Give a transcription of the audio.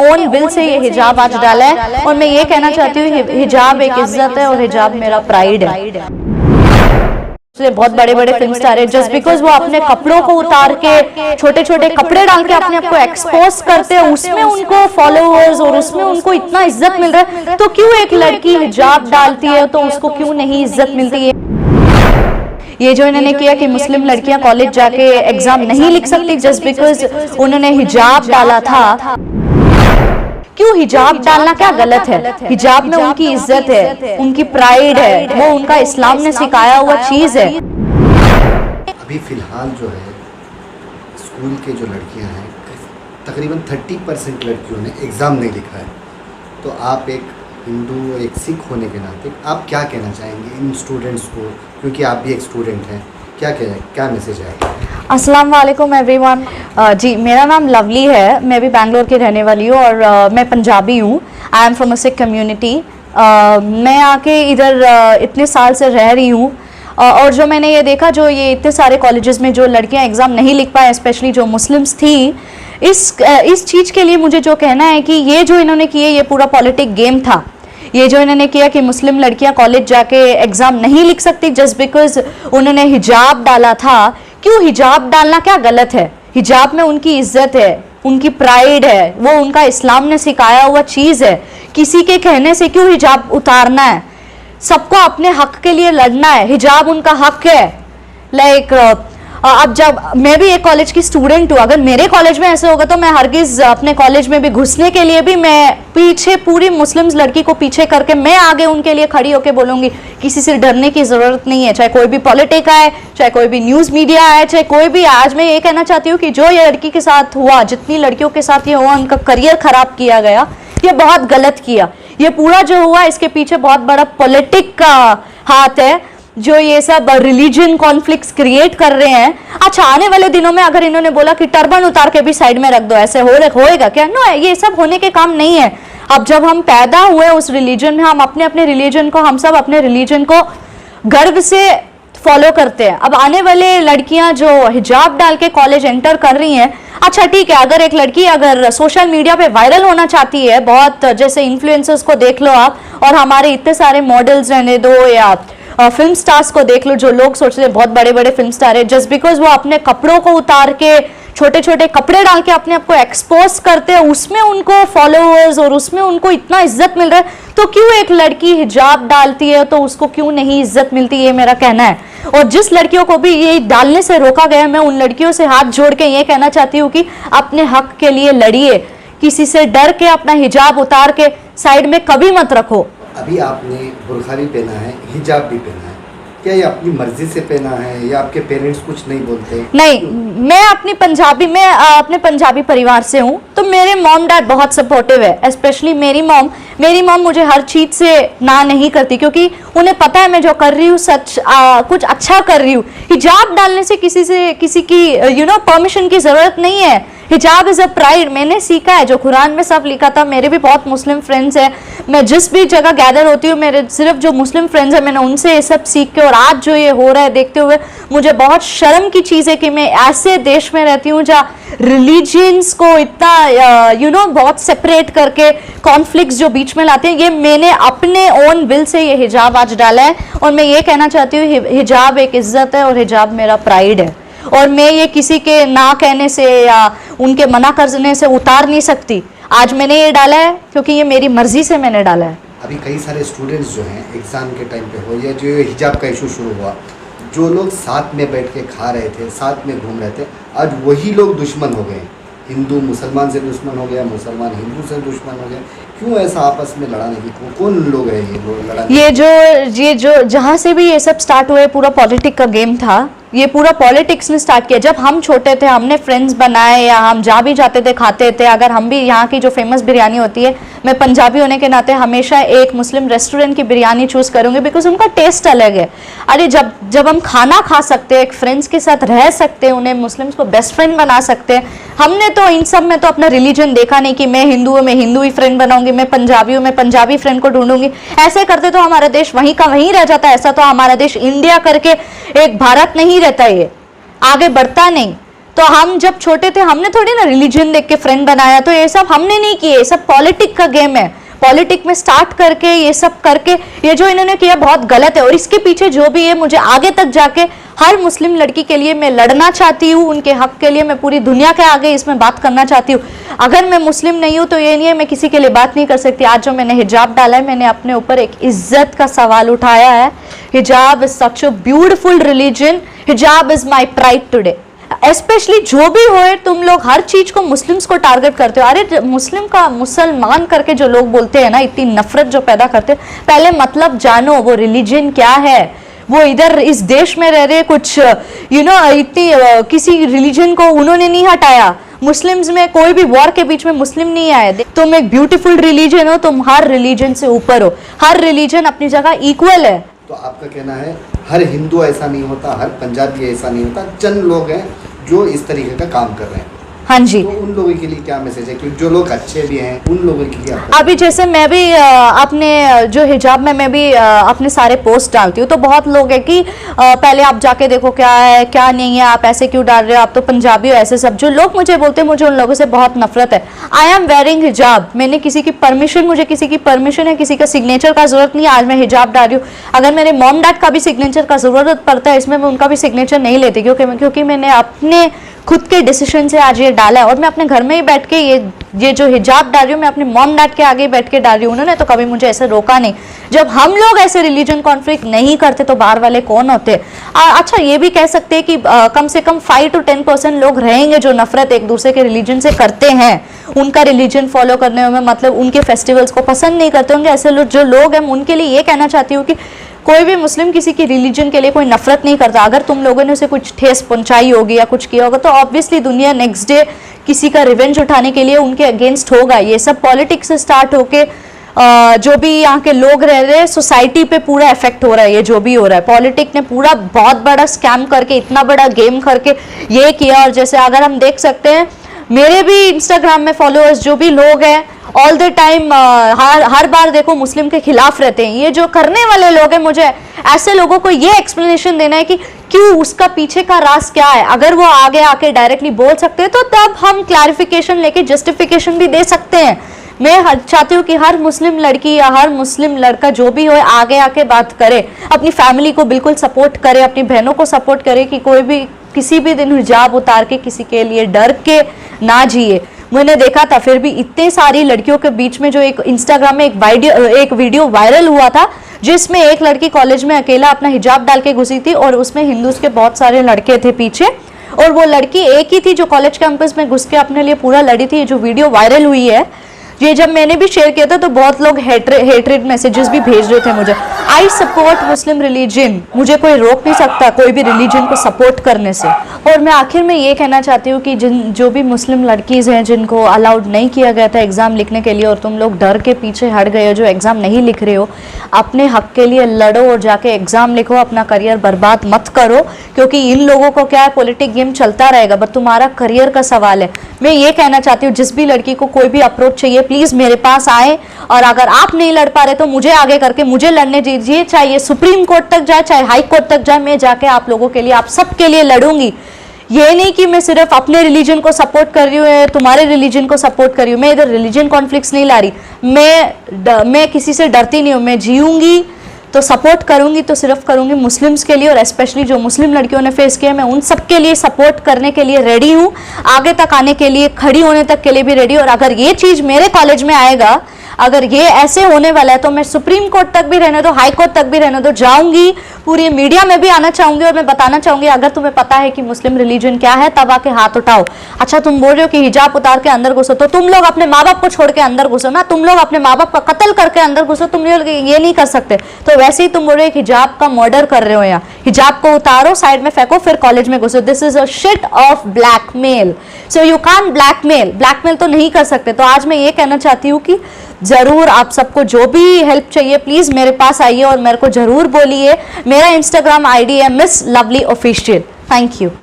Own will say ये हिजाब आज डाला है और मैं ये कहना चाहती हूँ हिजाब एक इज्जत है और हिजाब मेरा प्राइड है। बहुत बड़े बड़े फिल्म स्टार है, जस्ट बिकॉज वो अपने कपड़ों को उतार के छोटे छोटे कपड़े डाल के अपने आप को एक्सपोज करते हैं, उसमें उनको फॉलोअर्स और उसमें उनको इतना इज्जत मिल रहा है, तो क्यों एक लड़की हिजाब डालती है तो उसको क्यों नहीं इज्जत मिलती है। ये जो इन्होंने किया कि मुस्लिम लड़कियां कॉलेज जाके एग्जाम नहीं लिख सकती जस्ट बिकॉज उन्होंने हिजाब डाला था। क्यों हिजाब डालना क्या गलत है? हिजाब में उनकी इज्जत है, उनकी प्राइड है, वो उनका इस्लाम ने सिखाया हुआ चीज है। अभी फिलहाल जो है स्कूल के जो लड़कियां हैं तकरीबन 30% लड़कियों ने एग्ज़ाम नहीं लिखा है, तो आप एक हिंदू एक सिख होने के नाते आप क्या कहना चाहेंगे इन स्टूडेंट्स को, क्योंकि आप भी एक स्टूडेंट हैं, क्या मैसेज है? अस्सलाम वालेकुम एवरीवन। जी मेरा नाम लवली है, मैं भी बैंगलोर की रहने वाली हूँ और मैं पंजाबी हूँ। I am from a Sikh community. मैं आके इधर इतने साल से रह रही हूँ और जो मैंने ये देखा, जो ये इतने सारे कॉलेजेस में जो लड़कियाँ एग्ज़ाम नहीं लिख पाए, स्पेशली जो मुस्लिम्स थी, इस चीज़ के लिए मुझे जो कहना है कि ये जो इन्होंने किए ये पूरा पॉलिटिक गेम था। ये जो इन्होंने किया कि मुस्लिम लड़कियां कॉलेज जाके एग्ज़ाम नहीं लिख सकती जस्ट बिकॉज उन्होंने हिजाब डाला था। क्यों हिजाब डालना क्या गलत है? हिजाब में उनकी इज्जत है, उनकी प्राइड है, वो उनका इस्लाम ने सिखाया हुआ चीज़ है। किसी के कहने से क्यों हिजाब उतारना है? सबको अपने हक के लिए लड़ना है, हिजाब उनका हक है। लाइक अब जब मैं भी एक कॉलेज की स्टूडेंट हूँ, अगर मेरे कॉलेज में ऐसे होगा तो मैं हरगिज़ अपने कॉलेज में भी घुसने के लिए भी मैं पीछे पूरी मुस्लिम लड़की को पीछे करके मैं आगे उनके लिए खड़ी होकर बोलूँगी किसी से डरने की ज़रूरत नहीं है, चाहे कोई भी पॉलिटिक आए, चाहे कोई भी न्यूज़ मीडिया आए, चाहे कोई भी। आज मैं ये कहना चाहती हूँ कि जो ये लड़की के साथ हुआ, जितनी लड़कियों के साथ ये हुआ, उनका करियर ख़राब किया गया, ये बहुत गलत किया। ये पूरा जो हुआ इसके पीछे बहुत बड़ा पॉलिटिक का हाथ है, जो ये सब रिलीजन कॉन्फ्लिक्ट्स क्रिएट कर रहे हैं। अच्छा, आने वाले दिनों में अगर इन्होंने बोला कि टर्बन उतार के भी साइड में रख दो, ऐसे होएगा क्या? नो, ये सब होने के काम नहीं है। अब जब हम पैदा हुए उस रिलीजन में, हम अपने रिलीजन को, हम सब अपने रिलीजन को गर्व से फॉलो करते हैं। अब आने वाले लड़कियां जो हिजाब डाल के कॉलेज एंटर कर रही हैं, अच्छा ठीक है, अगर एक लड़की अगर सोशल मीडिया पे वायरल होना चाहती है, बहुत जैसे इन्फ्लुएंसर्स को देख लो आप, और हमारे इतने सारे मॉडल्स रहने दो या फिल्म स्टार्स को देख लो, जो लोग सोचते हैं बहुत बड़े बड़े फिल्म स्टार है, जस्ट बिकॉज वो अपने कपड़ों को उतार के छोटे छोटे कपड़े डाल के अपने आप को एक्सपोज करते हैं, उसमें उनको फॉलोअर्स और उसमें उनको इतना इज्जत मिल रहा है, तो क्यों एक लड़की हिजाब डालती है तो उसको क्यों नहीं इज्जत मिलती, ये मेरा कहना है। और जिस लड़कियों को भी ये डालने से रोका गया, मैं उन लड़कियों से हाथ जोड़ के ये कहना चाहती हूँ कि अपने हक के लिए लड़िए, किसी से डर के अपना हिजाब उतार के साइड में कभी मत रखो। अभी आपने बुर्का भी पहना है, हिजाब भी पहना है, क्या ये अपनी मर्जी से पहना है या आपके पेरेंट्स कुछ नहीं बोलते? नहीं, मैं अपने पंजाबी परिवार से हूँ, तो मेरे मॉम डैड बहुत सपोर्टिव है। स्पेशली मेरी मॉम मुझे हर चीज़ से ना नहीं करती, क्योंकि उन्हें पता है मैं जो कर रही हूँ सच कुछ अच्छा कर रही हूँ। हिजाब डालने से किसी की परमिशन की ज़रूरत नहीं है। हिजाब इज़ अ प्राइड। मैंने सीखा है, जो कुरान में सब लिखा था। मेरे भी बहुत मुस्लिम फ्रेंड्स हैं, मैं जिस भी जगह गैदर होती हूँ, मेरे सिर्फ जो मुस्लिम फ्रेंड्स हैं, मैंने उनसे ये सब सीख के, और आज जो ये हो रहा है देखते हुए मुझे बहुत शर्म की चीज़ है कि मैं ऐसे देश में रहती हूँ जहाँ रिलीजियंस को इतना बहुत सेपरेट करके कॉन्फ्लिक्ट्स जो बीच में लाते हैं। ये मैंने अपने ओन विल से ये हिजाब आज डाला है और मैं ये कहना चाहती हूँ हिजाब एक इज्जत है और हिजाब मेरा प्राइड है, और मैं ये किसी के ना कहने से या उनके मना करने से उतार नहीं सकती। आज मैंने ये डाला है क्योंकि ये मेरी मर्जी से मैंने डाला है। अभी कई सारे स्टूडेंट्स जो हैं एग्ज़ाम के टाइम पे हो, या जो हिजाब का इशू शुरू हुआ, जो लोग साथ में बैठ के खा रहे थे, साथ में घूम रहे थे, आज वही लोग दुश्मन हो गए। हिंदू मुसलमान से दुश्मन हो गया, मुसलमान हिंदू से दुश्मन हो गया। क्यों ऐसा आपस में लड़ाने की कौन लोग हैं ये लोग लड़ाने? ये जो जहाँ से भी ये सब स्टार्ट हुए, पूरा पॉलिटिक्स का गेम था। ये पूरा पॉलिटिक्स ने स्टार्ट किया। जब हम छोटे थे, हमने फ्रेंड्स बनाए, या हम जहाँ भी जाते थे खाते थे। अगर हम भी यहाँ की जो फेमस बिरयानी होती है, मैं पंजाबी होने के नाते हमेशा एक मुस्लिम रेस्टोरेंट की बिरयानी चूज़ करूँगी, बिकॉज उनका टेस्ट अलग है। अरे जब हम खाना खा सकते हैं, एक फ्रेंड्स के साथ रह सकते हैं, उन्हें मुस्लिम्स को बेस्ट फ्रेंड बना सकते हैं। हमने तो इन सब में तो अपना रिलीजन देखा नहीं कि मैं हिंदू हूँ, मैं हिंदू ही फ्रेंड बनाऊंगी, मैं पंजाबी हूँ, मैं पंजाबी फ्रेंड को ढूंढूंगी। ऐसे करते तो हमारा देश वहीं का वहीं रह जाता है। ऐसा तो हमारा देश इंडिया करके एक भारत नहीं रहता, ये आगे बढ़ता नहीं। तो हम जब छोटे थे हमने थोड़ी ना रिलीजन देख के फ्रेंड बनाया, तो ये सब हमने नहीं किए, ये सब पॉलिटिक का गेम है। पॉलिटिक में स्टार्ट करके ये सब करके ये जो इन्होंने किया बहुत गलत है, और इसके पीछे जो भी है मुझे आगे तक जाके हर मुस्लिम लड़की के लिए मैं लड़ना चाहती हूँ, उनके हक के लिए मैं पूरी दुनिया के आगे इसमें बात करना चाहती हूँ। अगर मैं मुस्लिम नहीं हूँ तो ये नहीं है मैं किसी के लिए बात नहीं कर सकती। आज जो मैंने हिजाब डाला है, मैंने अपने ऊपर एक इज्जत का सवाल उठाया है। Hijab is such a beautiful religion, hijab is my pride today. Specially जो भी हो, तुम लोग हर चीज को मुस्लिम्स को टारगेट करते हो। अरे मुस्लिम का मुसलमान करके जो लोग बोलते हैं ना, इतनी नफरत जो पैदा करते हैं, पहले मतलब जानो वो रिलीजन क्या है। वो इधर इस देश में रह रहे कुछ इतनी किसी रिलीजन को उन्होंने नहीं हटाया। मुस्लिम्स में कोई भी वॉर के बीच में मुस्लिम नहीं आए। तुम एक ब्यूटीफुल रिलीजन हो, तुम हर रिलीजन से ऊपर हो, हर रिलीजन अपनी जगह इक्वल है। तो आपका कहना है हर हिंदू ऐसा नहीं होता, हर पंजाबी ऐसा नहीं होता, चंद लोग हैं जो इस तरीके का काम कर रहे हैं। हाँ जी। तो उन लोगों के लिए क्या मैसेज है, क्योंकि जो लोग अच्छे भी हैं उन लोगों के लिए अभी जैसे मैं भी अपने जो हिजाब में मैं भी अपने सारे पोस्ट डालती हूँ, तो बहुत लोग हैं कि पहले आप जाके देखो क्या है क्या नहीं है, आप ऐसे क्यों डाल रहे हो, आप तो पंजाबी हो, ऐसे सब जो लोग मुझे बोलते हैं, मुझे उन लोगों से बहुत नफरत है। आई एम वेयरिंग हिजाब, मैंने किसी की परमिशन, मुझे किसी की परमिशन है, किसी का सिग्नेचर का जरूरत नहीं है। आज मैं हिजाब डाल रही हूँ, अगर मेरे मॉम डैड का भी सिग्नेचर का जरूरत पड़ता है इसमें, मैं उनका भी सिग्नेचर नहीं लेती, क्योंकि मैंने अपने खुद के डिसीजन से आज ये डाला है। और मैं अपने घर में ही बैठ के ये जो हिजाब डाल रही हूँ, मैं अपने मॉम डैड के आगे बैठ के डाल रही हूँ। उन्होंने तो कभी मुझे ऐसे रोका नहीं। जब हम लोग ऐसे रिलीजन कॉन्फ्लिक्ट नहीं करते तो बाहर वाले कौन होते। अच्छा ये भी कह सकते हैं कि कम से कम 5 to 10% लोग रहेंगे जो नफरत एक दूसरे के रिलीजन से करते हैं, उनका रिलीजन फॉलो करने में, मतलब उनके फेस्टिवल्स को पसंद नहीं करते होंगे। ऐसे जो लोग हैं उनके लिए ये कहना चाहती हूँ कि कोई भी मुस्लिम किसी की रिलीजन के लिए कोई नफरत नहीं करता। अगर तुम लोगों ने उसे कुछ ठेस पहुंचाई होगी या कुछ किया होगा तो ऑब्वियसली दुनिया नेक्स्ट डे किसी का रिवेंज उठाने के लिए उनके अगेंस्ट होगा। ये सब पॉलिटिक्स से स्टार्ट होके जो भी यहाँ के लोग रह रहे हैं, सोसाइटी पे पूरा इफेक्ट हो रहा है। ये जो भी हो रहा है, पॉलिटिक्स ने पूरा बहुत बड़ा स्कैम करके, इतना बड़ा गेम करके ये किया। और जैसे अगर हम देख सकते हैं, मेरे भी इंस्टाग्राम में फॉलोअर्स जो भी लोग हैं ऑल द टाइम हर बार देखो मुस्लिम के खिलाफ रहते हैं। ये जो करने वाले लोग हैं, मुझे ऐसे लोगों को ये एक्सप्लेनेशन देना है कि क्यों, उसका पीछे का राज क्या है। अगर वो आगे आके डायरेक्टली बोल सकते हैं तो तब हम क्लैरिफिकेशन लेके जस्टिफिकेशन भी दे सकते हैं। मैं चाहती हूँ कि हर मुस्लिम लड़की या हर मुस्लिम लड़का जो भी हो आगे आके बात करे, अपनी फैमिली को बिल्कुल सपोर्ट करे, अपनी बहनों को सपोर्ट करे कि कोई भी किसी भी दिन हिजाब उतार के किसी के लिए डर के ना जिए। मैंने देखा था फिर भी इतने सारी लड़कियों के बीच में जो एक इंस्टाग्राम में एक वीडियो वायरल हुआ था, जिसमें एक लड़की कॉलेज में अकेला अपना हिजाब डाल के घुसी थी और उसमें हिंदूज के बहुत सारे लड़के थे पीछे, और वो लड़की एक ही थी जो कॉलेज कैंपस में घुस के अपने लिए पूरा लड़ी थी। ये जो वीडियो वायरल हुई है, ये जब मैंने भी शेयर किया था तो बहुत लोग हेट्रेड मैसेजेस भी भेज रहे थे मुझे। आई सपोर्ट मुस्लिम रिलीजन, मुझे कोई रोक नहीं सकता कोई भी रिलीजन को सपोर्ट करने से। और मैं आखिर में ये कहना चाहती हूँ कि जो भी मुस्लिम लड़कीज़ हैं जिनको अलाउड नहीं किया गया था एग्ज़ाम लिखने के लिए, और तुम लोग डर के पीछे हट गए हो, जो एग्ज़ाम नहीं लिख रहे हो, अपने हक के लिए लड़ो और जाके एग्ज़ाम लिखो, अपना करियर बर्बाद मत करो। क्योंकि इन लोगों को क्या है, पॉलिटिक गेम चलता रहेगा, बट तुम्हारा करियर का सवाल है। मैं ये कहना चाहती हूँ जिस भी लड़की को कोई भी अप्रोच चाहिए प्लीज़ मेरे पास आए, और अगर आप नहीं लड़ पा रहे तो मुझे आगे करके मुझे लड़ने दीजिए, चाहे सुप्रीम कोर्ट तक जाए चाहे हाई कोर्ट तक जाए, मैं जाके आप लोगों के लिए, आप सबके लिए लड़ूंगी। ये नहीं कि मैं सिर्फ अपने रिलीजन को सपोर्ट कर रही हूँ, तुम्हारे रिलीजन को सपोर्ट कर रही हूँ। मैं इधर रिलीजन कॉन्फ्लिक्ट्स नहीं ला रही, मैं किसी से डरती नहीं हूँ। मैं जीऊंगी तो सपोर्ट करूंगी तो सिर्फ करूंगी मुस्लिम्स के लिए, और स्पेशली जो मुस्लिम लड़कियों ने फेस किया, मैं उन सब के लिए सपोर्ट करने के लिए रेडी हूँ, आगे तक आने के लिए, खड़ी होने तक के लिए भी रेडी। और अगर ये चीज़ मेरे कॉलेज में आएगा, अगर ये ऐसे होने वाला है, तो मैं सुप्रीम कोर्ट तक भी रहने दो, हाई कोर्ट तक भी रहने दो, जाऊंगी, पूरी मीडिया में भी आना चाहूंगी, और मैं बताना चाहूंगी अगर तुम्हें पता है कि मुस्लिम रिलीजन क्या है तब आके हाथ उठाओ। अच्छा तुम बोल रहे हो कि हिजाब उतार के अंदर घुसो, तो तुम लोग अपने माँ बाप को छोड़ के अंदर घुसो ना, तुम लोग अपने माँ बाप का कत्ल करके अंदर घुसो, तुम लोग ये नहीं कर सकते। तो वैसे ही तुम बोल रहे हो हिजाब का मर्डर कर रहे हो, या हिजाब को उतारो, साइड में फेंको, फिर कॉलेज में घुसो। This is a shit of blackmail, so you can't blackmail तो नहीं कर सकते। तो आज मैं ये कहना चाहती हूँ कि जरूर आप सबको जो भी हेल्प चाहिए प्लीज मेरे पास आइए और मेरे को जरूर बोलिए। मेरा इंस्टाग्राम आईडी है miss lovely official. Thank you.